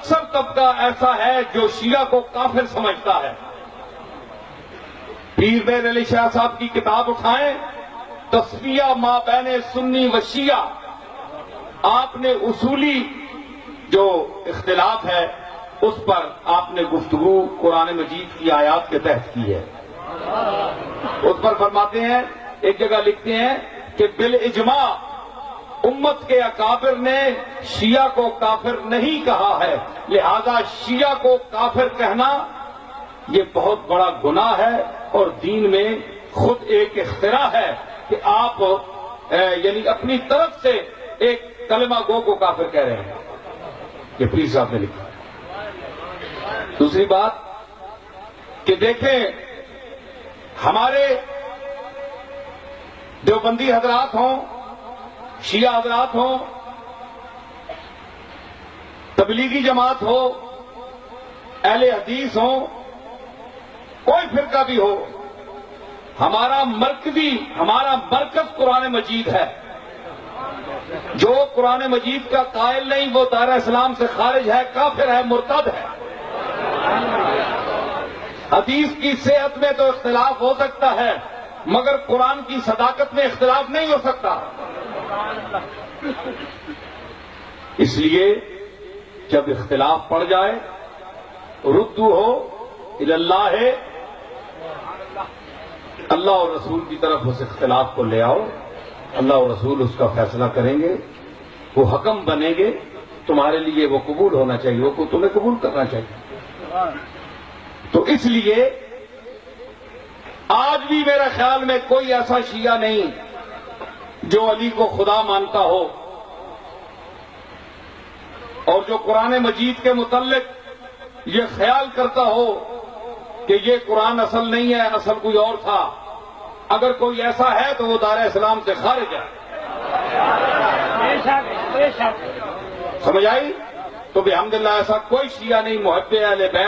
اکثر طبقہ ایسا ہے جو شیعہ کو کافر سمجھتا ہے. پیر میر علی شاہ صاحب کی کتاب اٹھائیں، تصفیہ ما بین سنی و شیعہ. آپ نے اصولی جو اختلاف ہے اس پر آپ نے گفتگو قرآن مجید کی آیات کے تحت کی ہے. اس پر فرماتے ہیں، ایک جگہ لکھتے ہیں کہ بالاجماع امت کے اکابر نے شیعہ کو کافر نہیں کہا ہے، لہذا شیعہ کو کافر کہنا یہ بہت بڑا گناہ ہے اور دین میں خود ایک اختراع ہے کہ آپ یعنی اپنی طرف سے ایک کلمہ گو کو کافر کہہ رہے ہیں. یہ پیر صاحب نے لکھا. دوسری بات کہ دیکھیں، ہمارے دیوبندی حضرات ہوں، شیعہ حضرات ہوں، تبلیغی جماعت ہو، اہل حدیث ہوں، کوئی فرقہ بھی ہو، ہمارا مرکز قرآن مجید ہے. جو قرآن مجید کا قائل نہیں وہ دار اسلام سے خارج ہے، کافر ہے، مرتد ہے. حدیث کی صحت میں تو اختلاف ہو سکتا ہے مگر قرآن کی صداقت میں اختلاف نہیں ہو سکتا. اس لیے جب اختلاف پڑ جائے ردو ہو اللہ ہے، اللہ اور رسول کی طرف اس اختلاف کو لے آؤ. اللہ اور رسول اس کا فیصلہ کریں گے، وہ حکم بنیں گے. تمہارے لیے وہ قبول ہونا چاہیے، وہ تمہیں قبول کرنا چاہیے. تو اس لیے آج بھی میرے خیال میں کوئی ایسا شیعہ نہیں جو علی کو خدا مانتا ہو اور جو قرآن مجید کے متعلق یہ خیال کرتا ہو کہ یہ قرآن اصل نہیں ہے، اصل کوئی اور تھا. اگر کوئی ایسا ہے تو وہ دار اسلام سے خارج ہے. سمجھ آئی؟ تو بحمداللہ ایسا کوئی شیعہ نہیں محب اہل بیت